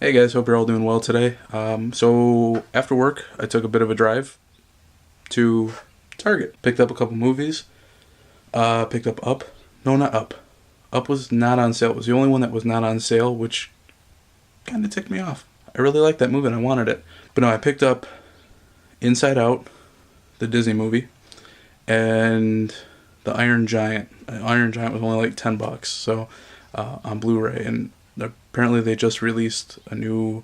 Hey guys, hope you're all doing well today. So after work, I took a bit of a drive to Target. Picked up a couple movies. Picked up Up. No, not Up. Up was not on sale. It was the only one that was not on sale, which kind of ticked me off. I really liked that movie and I wanted it. But no, I picked up Inside Out, the Disney movie, and the Iron Giant. Iron Giant was only like $10, so on Blu-ray, and apparently they just released a new,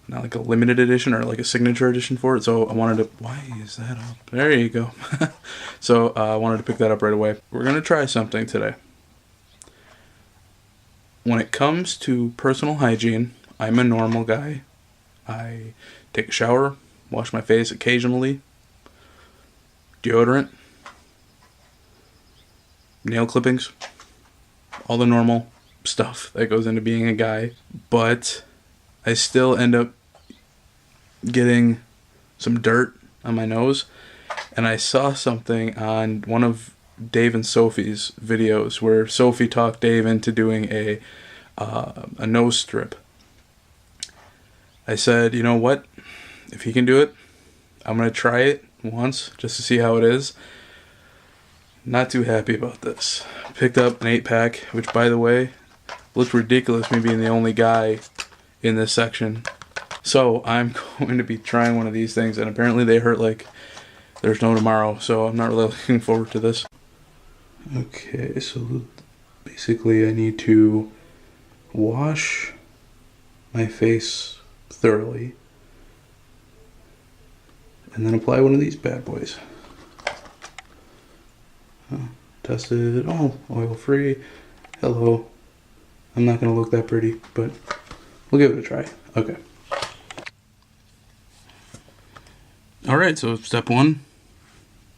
not like a limited edition or like a signature edition for it. So I wanted to. Why is that up? There you go. So I wanted to pick that up right away. We're gonna try something today. When it comes to personal hygiene, I'm a normal guy. I take a shower, wash my face occasionally, deodorant, nail clippings, all the normal stuff that goes into being a guy. But I still end up getting some dirt on my nose. And I saw something on one of Dave and Sophie's videos where Sophie talked Dave into doing a nose strip. I said, you know what? If he can do it, I'm going to try it once just to see how it is. Not too happy about this. Picked up an 8-pack, which, by the way, looked ridiculous, me being the only guy in this section. So I'm going to be trying one of these things, and apparently they hurt like there's no tomorrow, so I'm not really looking forward to this. Okay, so basically I need to wash my face thoroughly and then apply one of these bad boys. Tested. Oh, oil free. Hello. I'm not going to look that pretty, but we'll give it a try. Okay. Alright, so step one,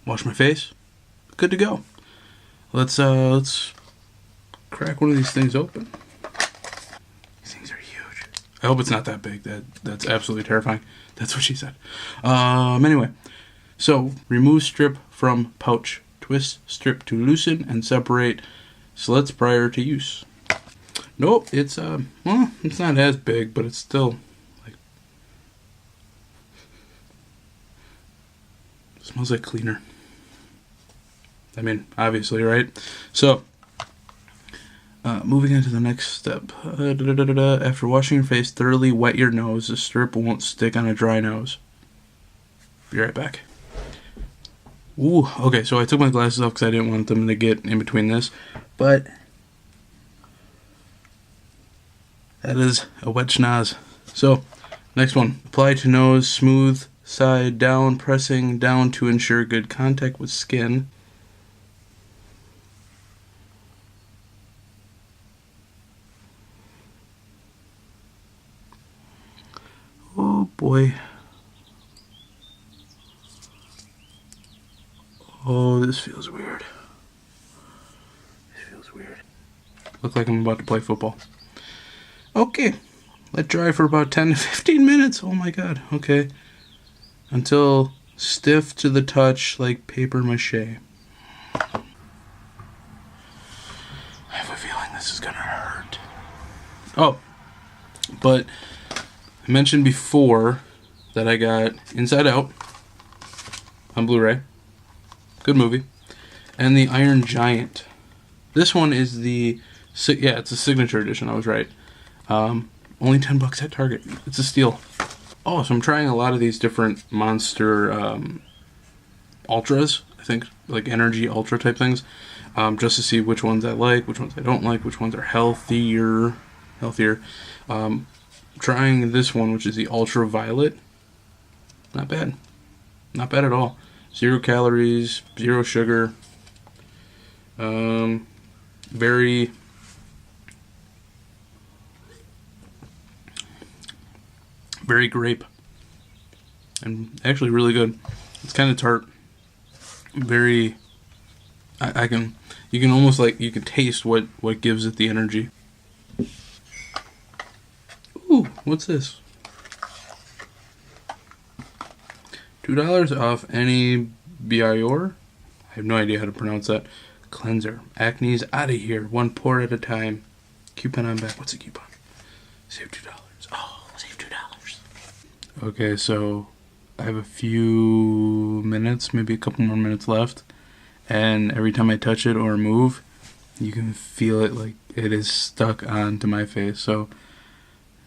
wash my face. Good to go. Let's crack one of these things open. These things are huge. I hope it's not that big. That's absolutely terrifying. That's what she said. Anyway, so remove strip from pouch. Twist strip to loosen and separate slits prior to use. Nope, it's well, it's not as big, but it's still like, smells like cleaner. I mean, obviously, right? So, moving on to the next step. After washing your face, thoroughly wet your nose. The strip won't stick on a dry nose. Be right back. Ooh, okay, so I took my glasses off because I didn't want them to get in between this, but that is a wet schnoz. So, next one. Apply to nose, smooth side down, pressing down to ensure good contact with skin. Oh boy. Oh, this feels weird. This feels weird. Look like I'm about to play football. Okay. Let dry for about 10 to 15 minutes. Oh my god. Okay. Until stiff to the touch like paper mache. I have a feeling this is gonna hurt. Oh. But I mentioned before that I got Inside Out on Blu-ray. Good movie. And the Iron Giant. This one is the, yeah, it's a signature edition, I was right. Only $10 at Target. It's a steal. Oh, so I'm trying a lot of these different Monster Ultras. I think, like Energy Ultra type things. Just to see which ones I like, which ones I don't like, which ones are healthier. Trying this one, which is the Ultraviolet. Not bad. Not bad at all. 0 calories, 0 sugar. Very grape. And actually really good. It's kind of tart. Very, you can almost like, you can taste what gives it the energy. Ooh, what's this? $2 off any Bior. I have no idea how to pronounce that. Cleanser. Acne's out of here. 1 pour at a time. Coupon on back. What's a coupon? Save $2. Oh, save $2. Okay, so I have a few minutes, maybe a couple more minutes left, and every time I touch it or move, you can feel it like it is stuck onto my face. So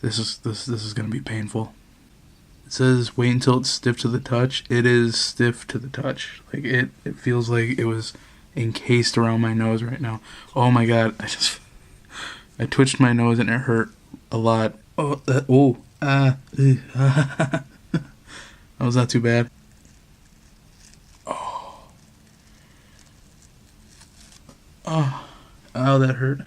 this is gonna be painful. It says wait until it's stiff to the touch. It is stiff to the touch. Like it feels like it was encased around my nose right now. Oh my god, I twitched my nose and it hurt a lot. That was not too bad. Oh, that hurt.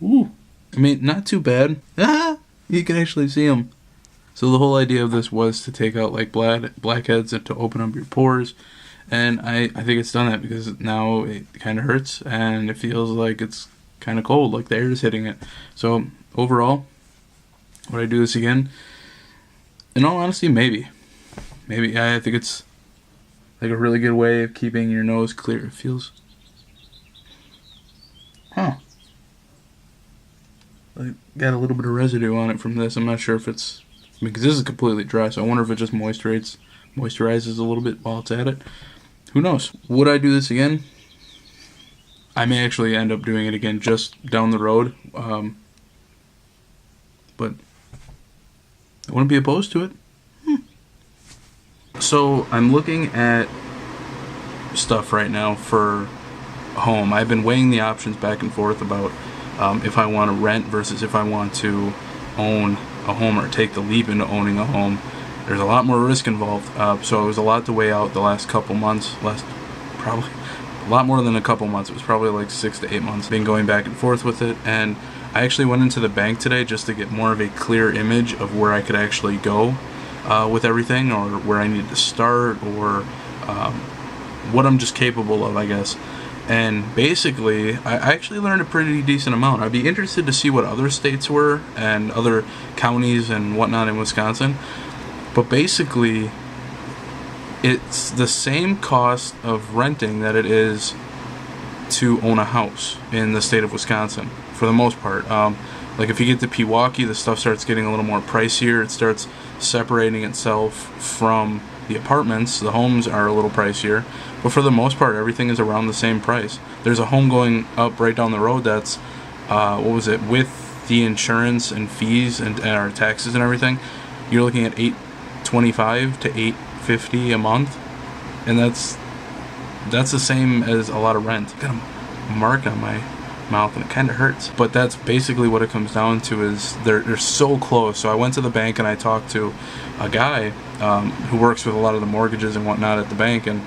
Ooh. I mean, not too bad. You can actually see them. So the whole idea of this was to take out like blackheads and to open up your pores. And I think it's done that because now it kind of hurts and it feels like it's kind of cold, like the air is hitting it. So overall, would I do this again? In all honesty, maybe. Maybe. I think it's like a really good way of keeping your nose clear. It feels... Like, got a little bit of residue on it from this. I'm not sure if it's... because this is completely dry, so I wonder if it just moisturizes a little bit while it's at it. Who knows? Would I do this again? I may actually end up doing it again just down the road. But I wouldn't be opposed to it. So I'm looking at stuff right now for a home. I've been weighing the options back and forth about if I want to rent versus if I want to own a home or take the leap into owning a home. There's a lot more risk involved, so it was a lot to weigh out the last couple months. Probably a lot more than a couple months. It was probably like 6 to 8 months. Been going back and forth with it, and I actually went into the bank today just to get more of a clear image of where I could actually go with everything, or where I need to start, or what I'm just capable of, I guess. And basically, I actually learned a pretty decent amount. I'd be interested to see what other states were and other counties and whatnot in Wisconsin. But basically, it's the same cost of renting that it is to own a house in the state of Wisconsin, for the most part. Like if you get to Pewaukee, the stuff starts getting a little more pricier. It starts separating itself from the apartments. The homes are a little pricier, but for the most part, everything is around the same price. There's a home going up right down the road that's, with the insurance and fees and our taxes and everything, you're looking at $825 to $850 a month, and that's the same as a lot of rent. Got a mark on my mouth and it kind of hurts, but that's basically what it comes down to. Is they're so close. So I went to the bank and I talked to a guy who works with a lot of the mortgages and whatnot at the bank, and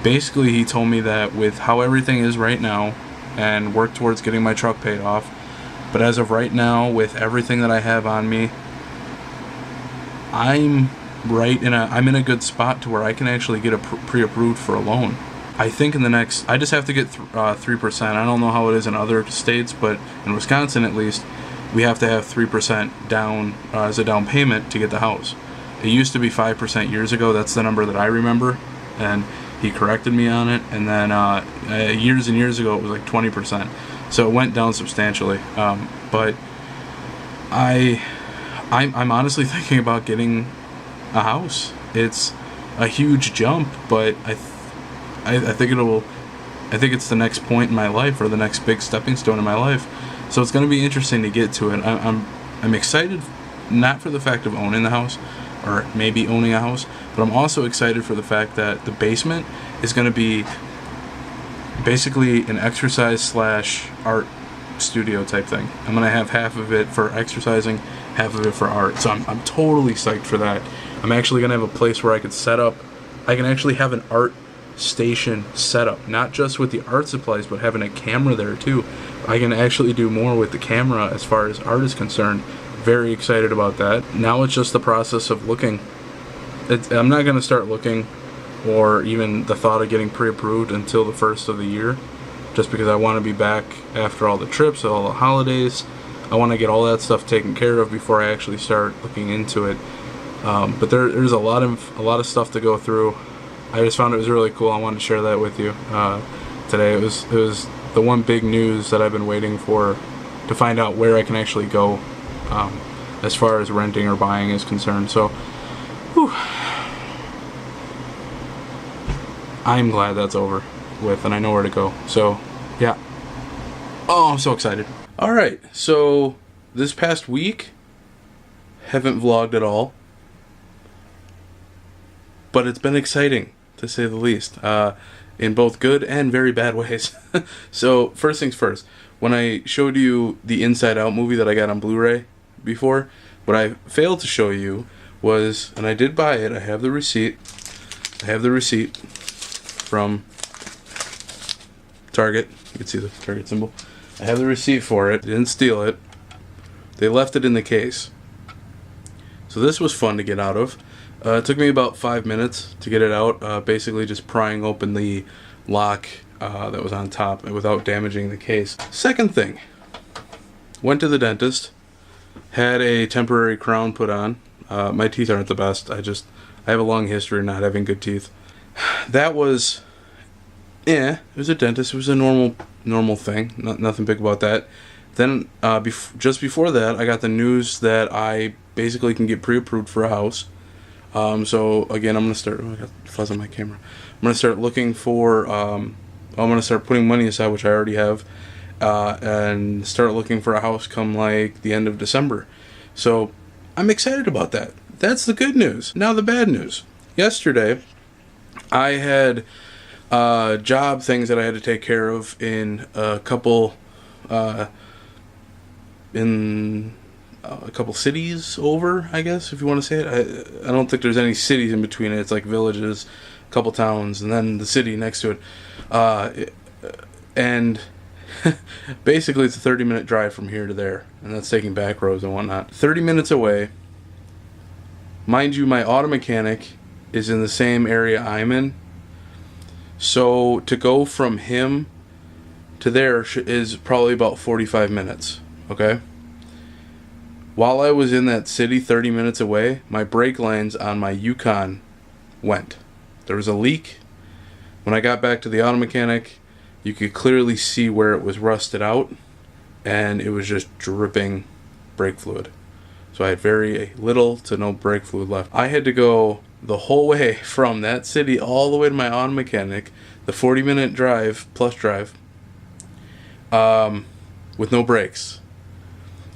basically he told me that with how everything is right now, and work towards getting my truck paid off, but as of right now, with everything that I have on me, I'm in a good spot to where I can actually get pre-approved for a loan. I think I just have to get 3%. I don't know how it is in other states, but in Wisconsin at least, we have to have 3% down as a down payment to get the house. It used to be 5% years ago. That's the number that I remember, and he corrected me on it. And then years and years ago, it was like 20%. So it went down substantially. But I'm honestly thinking about getting a house. It's a huge jump, but I think it's the next point in my life, or the next big stepping stone in my life. So it's going to be interesting to get to it. I'm excited, not for the fact of owning the house, or maybe owning a house, but I'm also excited for the fact that the basement is going to be basically an exercise / art studio type thing. I'm going to have half of it for exercising, half of it for art. So I'm totally psyched for that. I'm actually going to have a place where I can set up. I can actually have an art station set up, not just with the art supplies, but having a camera there too. I can actually do more with the camera as far as art is concerned. Very excited about that. Now it's just the process of looking. I'm not going to start looking, or even the thought of getting pre-approved, until the first of the year, just because I want to be back after all the trips, all the holidays. I want to get all that stuff taken care of before I actually start looking into it. But there's a lot of stuff to go through. I just found it was really cool. I wanted to share that with you today. It was the one big news that I've been waiting for to find out where I can actually go as far as renting or buying is concerned. So, whew, I'm glad that's over with and I know where to go. So, yeah. Oh, I'm so excited. Alright, so this past week, haven't vlogged at all. But it's been exciting, to say the least, in both good and very bad ways. So, first things first, when I showed you the Inside Out movie that I got on Blu-ray before, what I failed to show you was, and I did buy it, I have the receipt from Target. You can see the Target symbol. I have the receipt for it. Didn't steal it. They left it in the case. So this was fun to get out of. It took me about 5 minutes to get it out, basically just prying open the lock that was on top without damaging the case. Second thing, went to the dentist, had a temporary crown put on. My teeth aren't the best. I have a long history of not having good teeth. That was, it was a dentist. It was a normal thing. Nothing big about that. Then, just before that, I got the news that I basically can get pre-approved for a house. So again, I'm gonna start. Oh, I got fuzz on my camera. I'm gonna start looking for. I'm gonna start putting money aside, which I already have, and start looking for a house come like the end of December. So I'm excited about that. That's the good news. Now the bad news. Yesterday, I had job things that I had to take care of in a couple cities over, I guess, if you want to say it. I don't think there's any cities in between it. It's like villages, a couple towns, and then the city next to it. And basically it's a 30-minute drive from here to there, and that's taking back roads and whatnot. 30 minutes away. Mind you, my auto mechanic is in the same area I'm in. So to go from him to there is probably about 45 minutes, okay? While I was in that city 30 minutes away, my brake lines on my Yukon went. There was a leak. When I got back to the auto mechanic, you could clearly see where it was rusted out, and it was just dripping brake fluid. So I had very little to no brake fluid left. I had to go the whole way from that city all the way to my auto mechanic, the 40-minute drive, plus drive, with no brakes.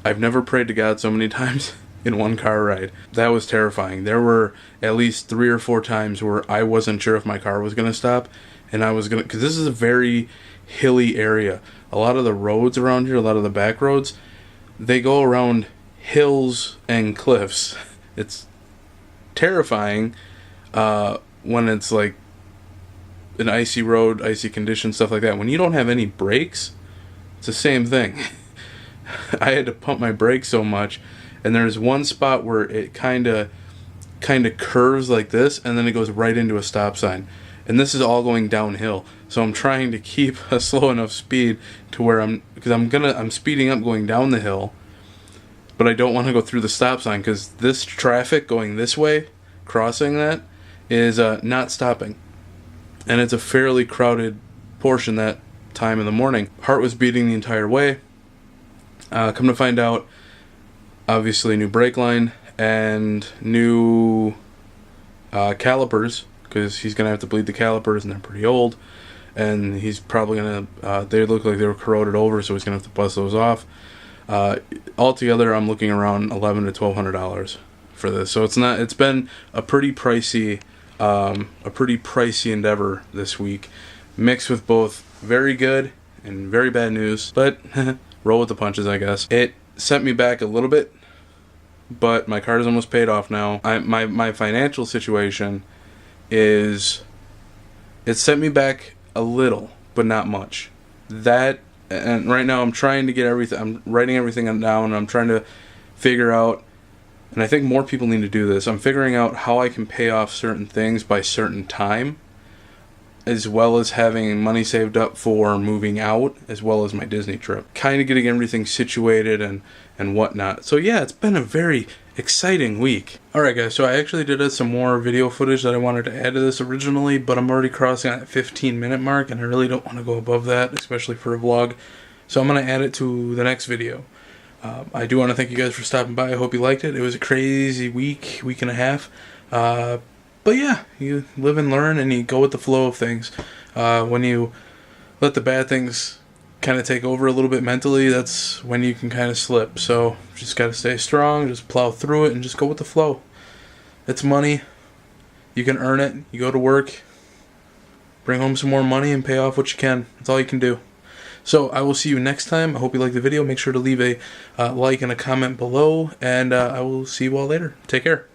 I've never prayed to God so many times in one car ride. That was terrifying. There were at least 3 or 4 times where I wasn't sure if my car was going to stop, and I was going to, because this is a very hilly area. A lot of the roads around here, a lot of the back roads, they go around hills and cliffs. It's terrifying when it's like an icy road, icy conditions, stuff like that. When you don't have any brakes, it's the same thing. I had to pump my brakes so much, and there's one spot where it kind of curves like this, and then it goes right into a stop sign. And this is all going downhill, so I'm trying to keep a slow enough speed to where I'm speeding up going down the hill, but I don't want to go through the stop sign because this traffic going this way, crossing that, is not stopping, and it's a fairly crowded portion that time in the morning. Heart was beating the entire way. Come to find out, obviously new brake line and new calipers, because he's going to have to bleed the calipers, and they're pretty old, and he's probably going to, they look like they were corroded over, so he's going to have to bust those off. Altogether, I'm looking around $1,100 to $1,200 for this, so it's been a pretty pricey endeavor this week, mixed with both very good and very bad news, but roll with the punches, I guess. It sent me back a little bit, but my card is almost paid off now. My financial situation is, it sent me back a little, but not much. And right now I'm trying to get everything, I'm writing everything down, and I'm trying to figure out, and I think more people need to do this, I'm figuring out how I can pay off certain things by certain time, as well as having money saved up for moving out, as well as my Disney trip. Kind of getting everything situated and whatnot. So yeah, it's been a very exciting week. Alright guys, so I actually did some more video footage that I wanted to add to this originally, but I'm already crossing that 15-minute mark, and I really don't want to go above that, especially for a vlog. So I'm going to add it to the next video. I do want to thank you guys for stopping by. I hope you liked it. It was a crazy week and a half. But yeah, you live and learn, and you go with the flow of things. When you let the bad things kind of take over a little bit mentally, that's when you can kind of slip. So just got to stay strong, just plow through it, and just go with the flow. It's money. You can earn it. You go to work, bring home some more money, and pay off what you can. That's all you can do. So I will see you next time. I hope you liked the video. Make sure to leave a like and a comment below, and I will see you all later. Take care.